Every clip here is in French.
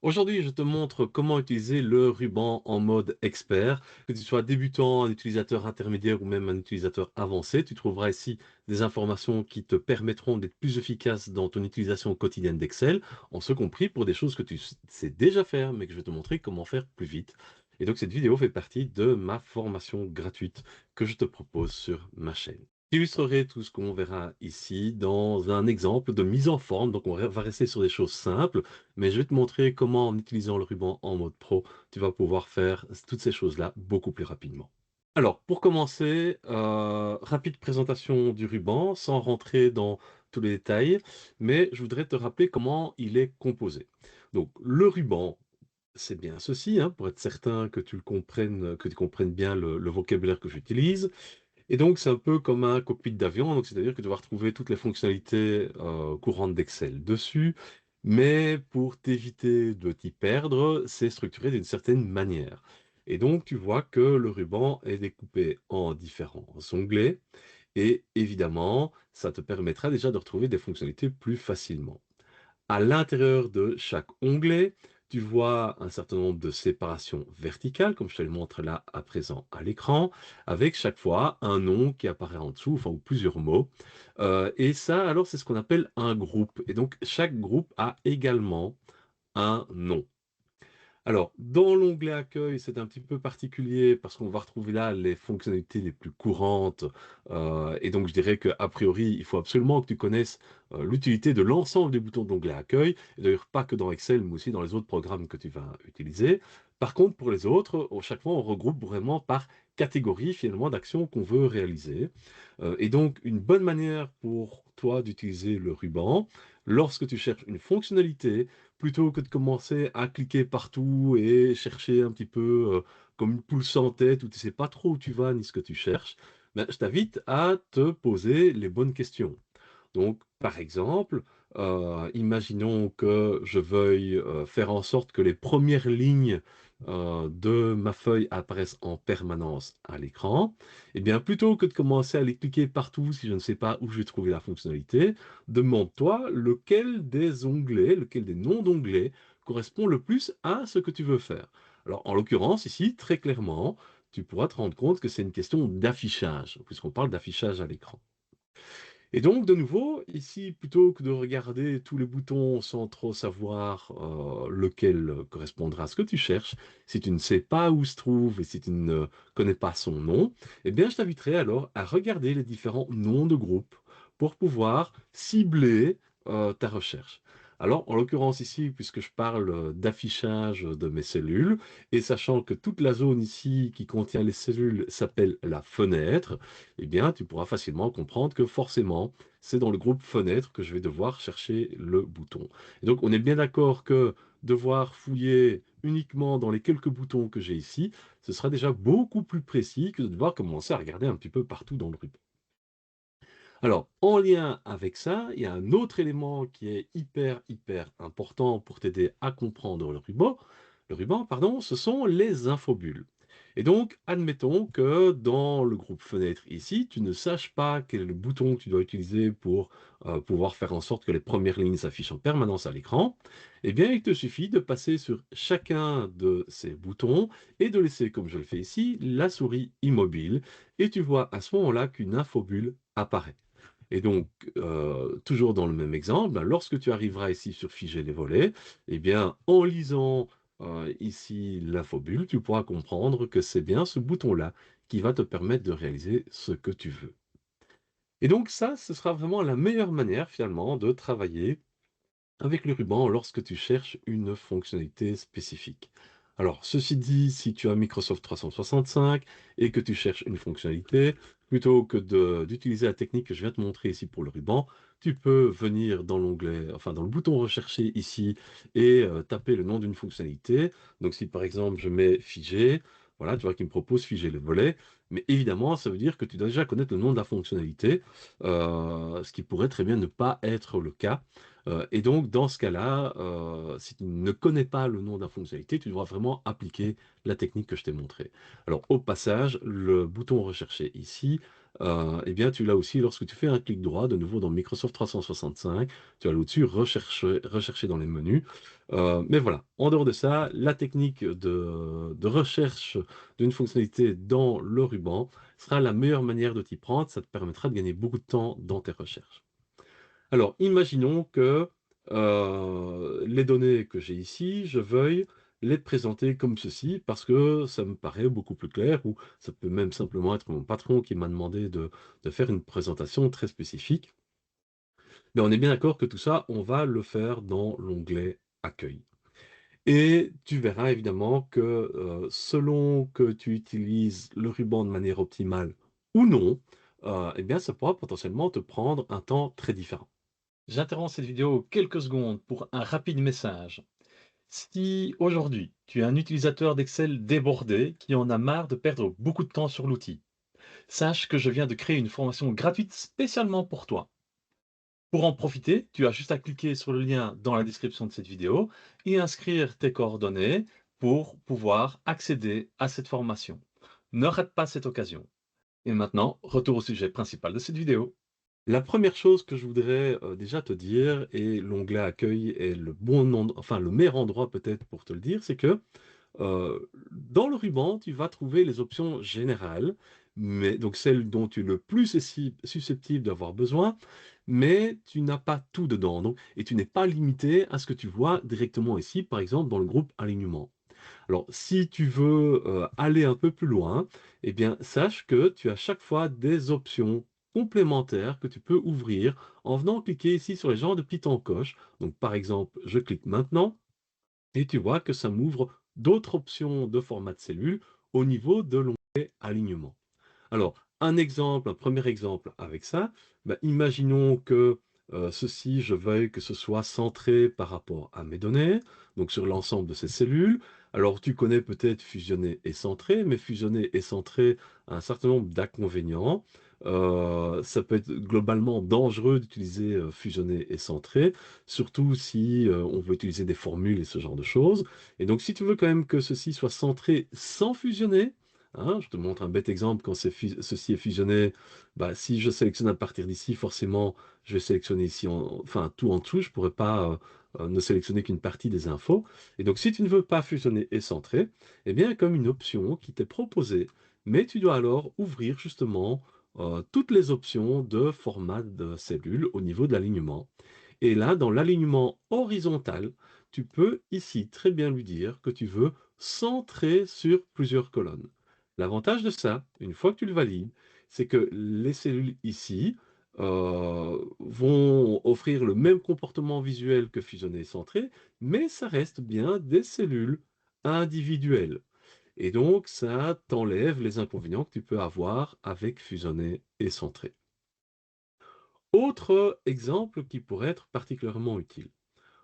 Aujourd'hui, je te montre comment utiliser le ruban en mode expert. Que tu sois débutant, un utilisateur intermédiaire ou même un utilisateur avancé, tu trouveras ici des informations qui te permettront d'être plus efficace dans ton utilisation quotidienne d'Excel, en ce compris pour des choses que tu sais déjà faire, mais que je vais te montrer comment faire plus vite. Et donc cette vidéo fait partie de ma formation gratuite que je te propose sur ma chaîne. J'illustrerai tout ce qu'on verra ici dans un exemple de mise en forme. Donc on va rester sur des choses simples, mais je vais te montrer comment, en utilisant le ruban en mode pro, tu vas pouvoir faire toutes ces choses-là beaucoup plus rapidement. Alors, pour commencer, rapide présentation du ruban, sans rentrer dans tous les détails, mais je voudrais te rappeler comment il est composé. Donc, le ruban, c'est bien ceci, hein, pour être certain que tu comprennes bien le vocabulaire que j'utilise. Et donc, c'est un peu comme un cockpit d'avion, donc c'est-à-dire que tu vas retrouver toutes les fonctionnalités courantes d'Excel dessus, mais pour t'éviter de t'y perdre, c'est structuré d'une certaine manière. Et donc, tu vois que le ruban est découpé en différents onglets, et évidemment, ça te permettra déjà de retrouver des fonctionnalités plus facilement. À l'intérieur de chaque onglet, tu vois un certain nombre de séparations verticales, comme je te le montre là à présent à l'écran, avec chaque fois un nom qui apparaît en dessous, enfin, ou plusieurs mots. Et ça, alors, c'est ce qu'on appelle un groupe. Et donc, chaque groupe a également un nom. Alors, dans l'onglet Accueil, c'est un petit peu particulier parce qu'on va retrouver là les fonctionnalités les plus courantes. Et donc, je dirais qu'a priori, il faut absolument que tu connaisses l'utilité de l'ensemble des boutons de l'onglet Accueil. Et d'ailleurs, pas que dans Excel, mais aussi dans les autres programmes que tu vas utiliser. Par contre, pour les autres, chaque fois, on regroupe vraiment par catégorie, finalement, d'actions qu'on veut réaliser. Et donc, une bonne manière pour toi d'utiliser le ruban, lorsque tu cherches une fonctionnalité, plutôt que de commencer à cliquer partout et chercher un petit peu comme une poule sans tête où tu sais pas trop où tu vas ni ce que tu cherches, ben, je t'invite à te poser les bonnes questions. Donc, par exemple, imaginons que je veuille faire en sorte que les premières lignes de ma feuille apparaissent en permanence à l'écran. Eh bien, plutôt que de commencer à les cliquer partout si je ne sais pas où je vais trouver la fonctionnalité, demande-toi lequel des noms d'onglets correspond le plus à ce que tu veux faire. Alors, en l'occurrence, ici, très clairement, tu pourras te rendre compte que c'est une question d'affichage, puisqu'on parle d'affichage à l'écran. Et donc, de nouveau, ici, plutôt que de regarder tous les boutons sans trop savoir lequel correspondra à ce que tu cherches, si tu ne sais pas où se trouve et si tu ne connais pas son nom, eh bien, je t'inviterai alors à regarder les différents noms de groupe pour pouvoir cibler ta recherche. Alors, en l'occurrence ici, puisque je parle d'affichage de mes cellules, et sachant que toute la zone ici qui contient les cellules s'appelle la fenêtre, eh bien, tu pourras facilement comprendre que forcément, c'est dans le groupe fenêtre que je vais devoir chercher le bouton. Et donc, on est bien d'accord que devoir fouiller uniquement dans les quelques boutons que j'ai ici, ce sera déjà beaucoup plus précis que de devoir commencer à regarder un petit peu partout dans le ruban. Alors, en lien avec ça, il y a un autre élément qui est hyper important pour t'aider à comprendre le ruban, pardon, ce sont les infobules. Et donc, admettons que dans le groupe fenêtre ici, tu ne saches pas quel est le bouton que tu dois utiliser pour pouvoir faire en sorte que les premières lignes s'affichent en permanence à l'écran. Eh bien, il te suffit de passer sur chacun de ces boutons et de laisser, comme je le fais ici, la souris immobile. Et tu vois à ce moment-là qu'une infobule apparaît. Et donc, toujours dans le même exemple, ben, lorsque tu arriveras ici sur Figer les volets, eh bien, en lisant ici l'infobule, tu pourras comprendre que c'est bien ce bouton-là qui va te permettre de réaliser ce que tu veux. Et donc ça, ce sera vraiment la meilleure manière finalement de travailler avec le ruban lorsque tu cherches une fonctionnalité spécifique. Alors, ceci dit, si tu as Microsoft 365 et que tu cherches une fonctionnalité, plutôt que d'utiliser la technique que je viens de te montrer ici pour le ruban, tu peux venir dans l'onglet, enfin dans le bouton rechercher ici et taper le nom d'une fonctionnalité. Donc si par exemple je mets figé, voilà, tu vois qu'il me propose figer le volet, mais évidemment ça veut dire que tu dois déjà connaître le nom de la fonctionnalité, ce qui pourrait très bien ne pas être le cas. Et donc, dans ce cas-là, si tu ne connais pas le nom de la fonctionnalité, tu devras vraiment appliquer la technique que je t'ai montrée. Alors, au passage, le bouton rechercher ici, eh bien, tu l'as aussi lorsque tu fais un clic droit, de nouveau dans Microsoft 365, tu as au-dessus rechercher dans les menus. Mais voilà, en dehors de ça, la technique de recherche d'une fonctionnalité dans le ruban sera la meilleure manière de t'y prendre. Ça te permettra de gagner beaucoup de temps dans tes recherches. Alors, imaginons que les données que j'ai ici, je veuille les présenter comme ceci parce que ça me paraît beaucoup plus clair, ou ça peut même simplement être mon patron qui m'a demandé de faire une présentation très spécifique. Mais on est bien d'accord que tout ça, on va le faire dans l'onglet Accueil. Et tu verras évidemment que selon que tu utilises le ruban de manière optimale ou non, eh bien, ça pourra potentiellement te prendre un temps très différent. J'interromps cette vidéo quelques secondes pour un rapide message. Si aujourd'hui tu es un utilisateur d'Excel débordé qui en a marre de perdre beaucoup de temps sur l'outil, sache que je viens de créer une formation gratuite spécialement pour toi. Pour en profiter, tu as juste à cliquer sur le lien dans la description de cette vidéo et inscrire tes coordonnées pour pouvoir accéder à cette formation. Ne rate pas cette occasion. Et maintenant, retour au sujet principal de cette vidéo. La première chose que je voudrais déjà te dire, et l'onglet accueil est le bon nom, enfin le meilleur endroit peut-être pour te le dire, c'est que dans le ruban, tu vas trouver les options générales, mais donc celles dont tu es le plus susceptible d'avoir besoin, mais tu n'as pas tout dedans. Donc, et tu n'es pas limité à ce que tu vois directement ici, par exemple dans le groupe alignement. Alors, si tu veux aller un peu plus loin, eh bien, sache que tu as chaque fois des options complémentaires que tu peux ouvrir en venant cliquer ici sur les genres de petites encoches. Donc, par exemple, je clique maintenant et tu vois que ça m'ouvre d'autres options de format de cellule au niveau de l'onglet alignement. Alors, un premier exemple avec ça, bah, imaginons que ceci, je veuille que ce soit centré par rapport à mes données, donc sur l'ensemble de ces cellules. Alors, tu connais peut-être fusionner et centrer, mais fusionner et centrer a un certain nombre d'inconvénients. Ça peut être globalement dangereux d'utiliser fusionner et centrer, surtout si on veut utiliser des formules et ce genre de choses. Et donc, si tu veux quand même que ceci soit centré sans fusionner, hein, je te montre un bête exemple quand ceci est fusionné. Bah, si je sélectionne à partir d'ici, forcément, je vais sélectionner ici, enfin tout en dessous. Je ne pourrais pas ne sélectionner qu'une partie des infos. Et donc, si tu ne veux pas fusionner et centrer, eh bien, il y a comme une option qui t'est proposée, mais tu dois alors ouvrir justement toutes les options de format de cellule au niveau de l'alignement. Et là, dans l'alignement horizontal, tu peux ici très bien lui dire que tu veux centrer sur plusieurs colonnes. L'avantage de ça, une fois que tu le valides, c'est que les cellules ici vont offrir le même comportement visuel que fusionner et centrer, mais ça reste bien des cellules individuelles. Et donc, ça t'enlève les inconvénients que tu peux avoir avec fusionner et centrer. Autre exemple qui pourrait être particulièrement utile.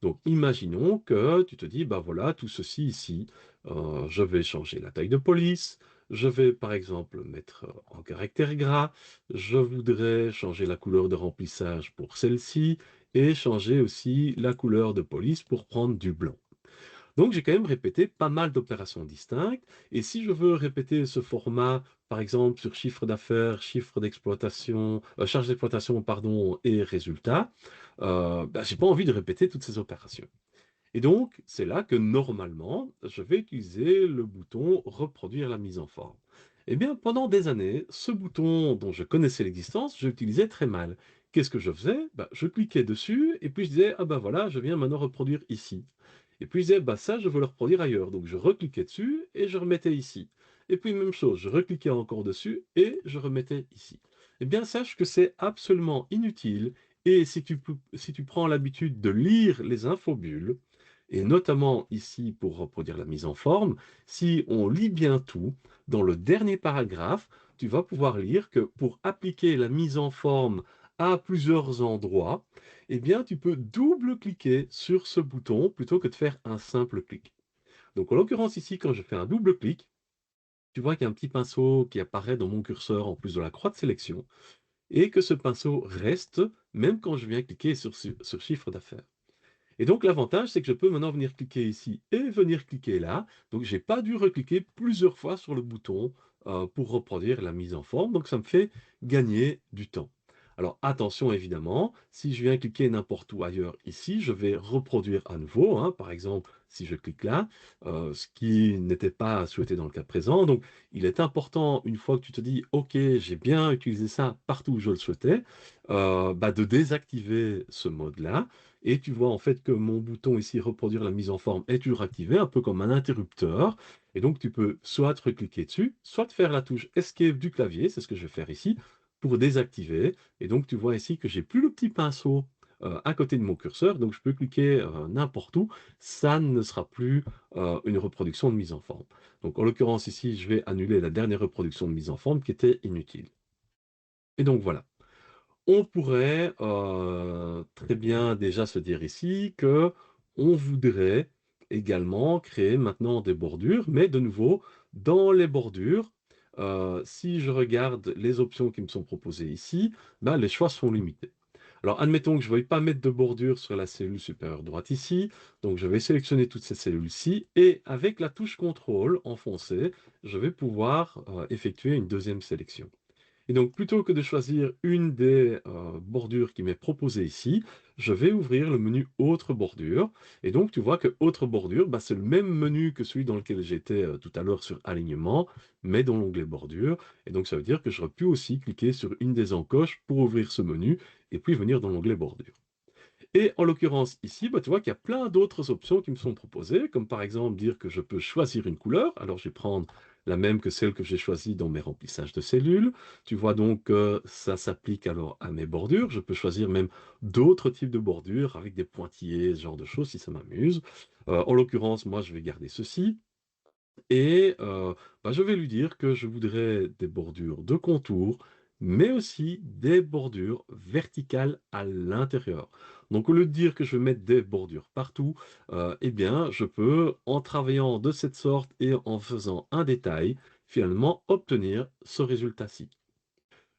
Donc, imaginons que tu te dis, bah voilà, tout ceci ici, je vais changer la taille de police, je vais par exemple mettre en caractère gras, je voudrais changer la couleur de remplissage pour celle-ci, et changer aussi la couleur de police pour prendre du blanc. Donc j'ai quand même répété pas mal d'opérations distinctes, et si je veux répéter ce format, par exemple sur chiffre d'affaires, chiffre d'exploitation, charge d'exploitation, pardon, et résultat, bah, j'ai pas envie de répéter toutes ces opérations. Et donc, c'est là que normalement, je vais utiliser le bouton reproduire la mise en forme. Eh bien, pendant des années, ce bouton dont je connaissais l'existence, je l'utilisais très mal. Qu'est-ce que je faisais? Bah, je cliquais dessus et puis je disais, ah ben voilà, je viens maintenant reproduire ici. Et puis je disais, bah ça, je veux le reproduire ailleurs. Donc je recliquais dessus et je remettais ici. Et puis même chose, je recliquais encore dessus et je remettais ici. Eh bien, sache que c'est absolument inutile. Et si tu prends l'habitude de lire les infobules, et notamment ici pour reproduire la mise en forme, si on lit bien tout, dans le dernier paragraphe, tu vas pouvoir lire que pour appliquer la mise en forme à plusieurs endroits, eh bien, tu peux double-cliquer sur ce bouton plutôt que de faire un simple clic. Donc, en l'occurrence ici, quand je fais un double clic, tu vois qu'il y a un petit pinceau qui apparaît dans mon curseur en plus de la croix de sélection. et que ce pinceau reste même quand je viens cliquer sur chiffre d'affaires. Et donc l'avantage, c'est que je peux maintenant venir cliquer ici et venir cliquer là. Donc j'ai pas dû recliquer plusieurs fois sur le bouton pour reproduire la mise en forme. Donc ça me fait gagner du temps. Alors attention évidemment, si je viens cliquer n'importe où ailleurs ici, je vais reproduire à nouveau, hein. Par exemple, si je clique là, ce qui n'était pas souhaité dans le cas présent. Donc il est important, une fois que tu te dis, OK, j'ai bien utilisé ça partout où je le souhaitais, de désactiver ce mode-là et tu vois en fait que mon bouton ici, reproduire la mise en forme, est toujours activé, un peu comme un interrupteur. Et donc tu peux soit recliquer dessus, soit faire la touche Escape du clavier, c'est ce que je vais faire ici, pour désactiver. Et donc tu vois ici que j'ai plus le petit pinceau à côté de mon curseur, donc je peux cliquer n'importe où, ça ne sera plus une reproduction de mise en forme. Donc en l'occurrence ici, je vais annuler la dernière reproduction de mise en forme qui était inutile. Et donc voilà. On pourrait très bien déjà se dire ici que on voudrait également créer maintenant des bordures, mais de nouveau, dans les bordures, si je regarde les options qui me sont proposées ici, les choix sont limités. Alors, admettons que je ne veuille pas mettre de bordure sur la cellule supérieure droite ici, donc je vais sélectionner toutes ces cellules-ci, et avec la touche CTRL enfoncée, je vais pouvoir effectuer une deuxième sélection. Et donc, plutôt que de choisir une des bordures qui m'est proposée ici, je vais ouvrir le menu Autre bordure. Et donc, tu vois que Autre bordure, c'est le même menu que celui dans lequel j'étais tout à l'heure sur Alignement, mais dans l'onglet Bordure. Et donc, ça veut dire que j'aurais pu aussi cliquer sur une des encoches pour ouvrir ce menu et puis venir dans l'onglet Bordure. Et en l'occurrence ici, tu vois qu'il y a plein d'autres options qui me sont proposées, comme par exemple dire que je peux choisir une couleur. Alors je vais prendre la même que celle que j'ai choisie dans mes remplissages de cellules. Tu vois donc que ça s'applique alors à mes bordures. Je peux choisir même d'autres types de bordures avec des pointillés, ce genre de choses si ça m'amuse. En l'occurrence, moi je vais garder ceci. Et je vais lui dire que je voudrais des bordures de contour, mais aussi des bordures verticales à l'intérieur. Donc au lieu de dire que je vais mettre des bordures partout, eh bien je peux, en travaillant de cette sorte et en faisant un détail, finalement obtenir ce résultat-ci.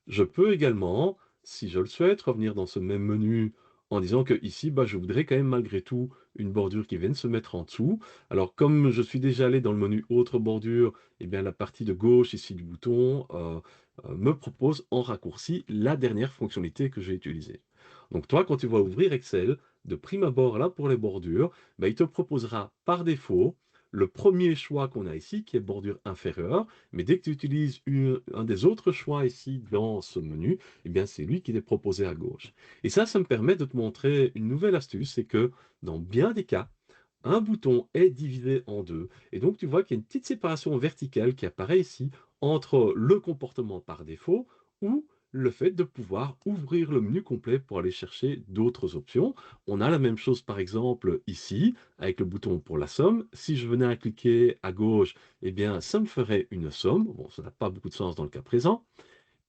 Je peux également, si je le souhaite, revenir dans ce même menu en disant que ici, je voudrais quand même malgré tout une bordure qui vienne se mettre en dessous. Alors comme je suis déjà allé dans le menu Autre bordure, eh bien la partie de gauche ici du bouton me propose en raccourci la dernière fonctionnalité que j'ai utilisée. Donc toi, quand tu vas ouvrir Excel, de prime abord là pour les bordures, il te proposera par défaut le premier choix qu'on a ici, qui est bordure inférieure, mais dès que tu utilises un des autres choix ici dans ce menu, eh bien c'est lui qui est proposé à gauche. Et ça me permet de te montrer une nouvelle astuce, c'est que dans bien des cas, un bouton est divisé en deux. Et donc tu vois qu'il y a une petite séparation verticale qui apparaît ici entre le comportement par défaut ou le fait de pouvoir ouvrir le menu complet pour aller chercher d'autres options. On a la même chose par exemple ici avec le bouton pour la somme. Si je venais à cliquer à gauche, eh bien ça me ferait une somme. Bon, ça n'a pas beaucoup de sens dans le cas présent.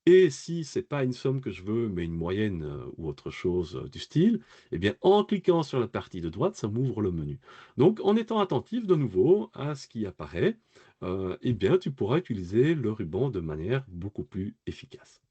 Et si c'est pas une somme que je veux, mais une moyenne ou autre chose du style, eh bien, en cliquant sur la partie de droite, ça m'ouvre le menu. Donc, en étant attentif de nouveau à ce qui apparaît, eh bien, tu pourras utiliser le ruban de manière beaucoup plus efficace.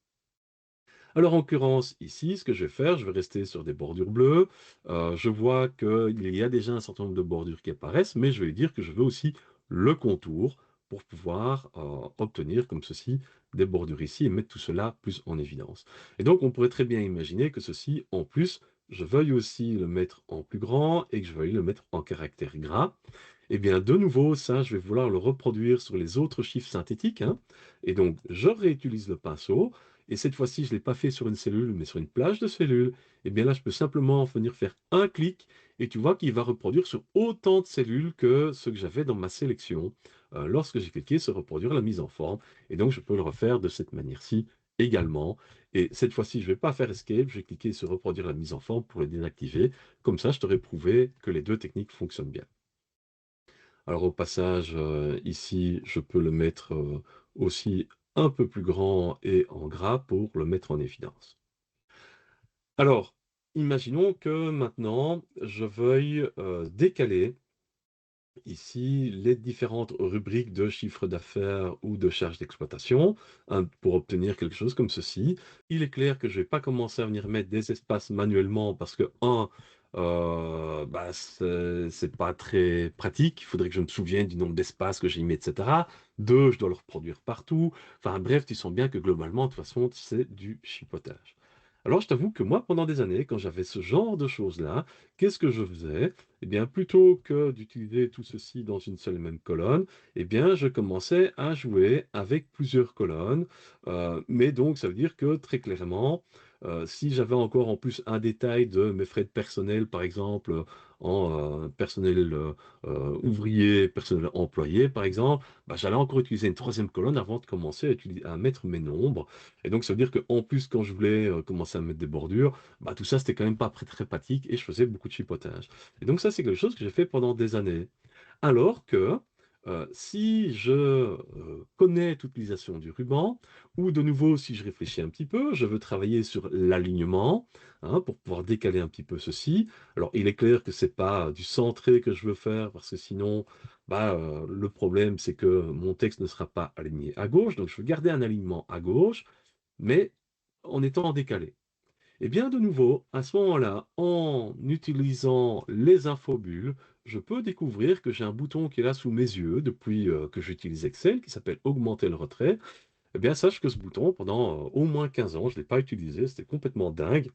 Alors, en l'occurrence, ici, ce que je vais faire, je vais rester sur des bordures bleues. Je vois qu'il y a déjà un certain nombre de bordures qui apparaissent, mais je vais dire que je veux aussi le contour pour pouvoir obtenir comme ceci des bordures ici et mettre tout cela plus en évidence. Et donc, on pourrait très bien imaginer que ceci, en plus, je veuille aussi le mettre en plus grand et que je veuille le mettre en caractère gras. Eh bien, de nouveau, ça, je vais vouloir le reproduire sur les autres chiffres synthétiques, hein. Et donc, je réutilise le pinceau. Et cette fois-ci, je ne l'ai pas fait sur une cellule, mais sur une plage de cellules. Et bien là, je peux simplement venir faire un clic. Et tu vois qu'il va reproduire sur autant de cellules que ce que j'avais dans ma sélection lorsque j'ai cliqué sur reproduire la mise en forme. Et donc, je peux le refaire de cette manière-ci également. Et cette fois-ci, je ne vais pas faire Escape. Je vais cliquer sur reproduire la mise en forme pour le désactiver. Comme ça, je t'aurais prouvé que les deux techniques fonctionnent bien. Alors au passage, ici, je peux le mettre aussi un peu plus grand et en gras pour le mettre en évidence. Alors, imaginons que maintenant, je veuille décaler Ici, les différentes rubriques de chiffre d'affaires ou de charges d'exploitation, hein, pour obtenir quelque chose comme ceci. Il est clair que je vais pas commencer à venir mettre des espaces manuellement parce que, un, bah, c'est pas très pratique. Il faudrait que je me souvienne du nombre d'espaces que j'ai mis, et cetera. 2, je dois le reproduire partout. Enfin bref, tu sens bien que globalement, de toute façon, c'est du chipotage. Alors je t'avoue que moi, pendant des années, quand j'avais ce genre de choses-là, qu'est-ce que je faisais? Eh bien, plutôt que d'utiliser tout ceci dans une seule et même colonne, eh bien, je commençais à jouer avec plusieurs colonnes. Mais donc, ça veut dire que très clairement, si j'avais encore en plus un détail de mes frais de personnel, par exemple, en personnel ouvrier, personnel employé, par exemple, bah, j'allais encore utiliser une troisième colonne avant de commencer à mettre mes nombres. Et donc, ça veut dire qu'en plus, quand je voulais commencer à mettre des bordures, bah, tout ça, c'était quand même pas très pratique et je faisais beaucoup de chipotage. Et donc ça, c'est quelque chose que j'ai fait pendant des années. Alors que si je connais toute l'utilisation du ruban, ou de nouveau, si je réfléchis un petit peu, je veux travailler sur l'alignement, hein, pour pouvoir décaler un petit peu ceci. Alors, il est clair que c'est pas du centré que je veux faire, parce que sinon, bah, le problème, c'est que mon texte ne sera pas aligné à gauche. Donc, je veux garder un alignement à gauche, mais en étant en décalé. Et bien de nouveau, à ce moment-là, en utilisant les infobulles, je peux découvrir que j'ai un bouton qui est là sous mes yeux depuis que j'utilise Excel, qui s'appelle Augmenter le retrait. Eh bien, sache que ce bouton, pendant au moins 15 ans, je ne l'ai pas utilisé, c'était complètement dingue,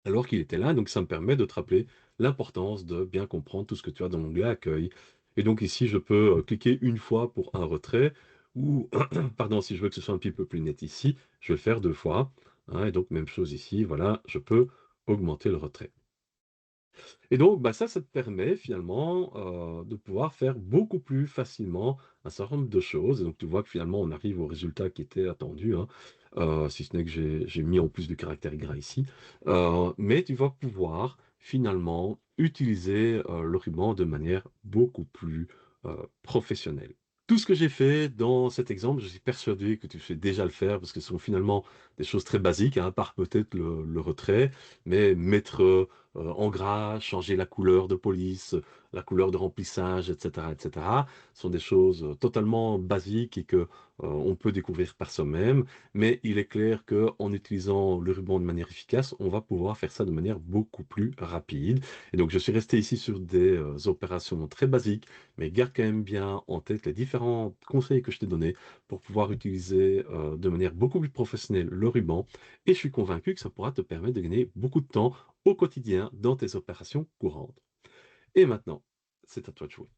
alors qu'il était là, donc ça me permet de te rappeler l'importance de bien comprendre tout ce que tu as dans l'onglet Accueil. Et donc ici, je peux cliquer une fois pour un retrait, ou, pardon, si je veux que ce soit un petit peu plus net ici, je vais le faire deux fois, hein, et donc même chose ici, voilà, je peux augmenter le retrait. Et donc, bah, ça te permet finalement de pouvoir faire beaucoup plus facilement un certain nombre de choses. Et donc, tu vois que finalement, on arrive au résultat qui était attendu, hein, si ce n'est que j'ai mis en plus de caractère gras ici. Mais tu vas pouvoir finalement utiliser le ruban de manière beaucoup plus professionnelle. Tout ce que j'ai fait dans cet exemple, je suis persuadé que tu sais déjà le faire parce que ce sont finalement des choses très basiques, hein, à part peut-être le retrait, mais mettre en gras, changer la couleur de police, la couleur de remplissage, etc., sont des choses totalement basiques et que on peut découvrir par soi-même. Mais il est clair que en utilisant le ruban de manière efficace, on va pouvoir faire ça de manière beaucoup plus rapide. Et donc, je suis resté ici sur des opérations très basiques, mais garde quand même bien en tête les différents conseils que je t'ai donnés pour pouvoir utiliser de manière beaucoup plus professionnelle le ruban. Et je suis convaincu que ça pourra te permettre de gagner beaucoup de temps au quotidien dans tes opérations courantes. Et maintenant, c'est à toi de jouer.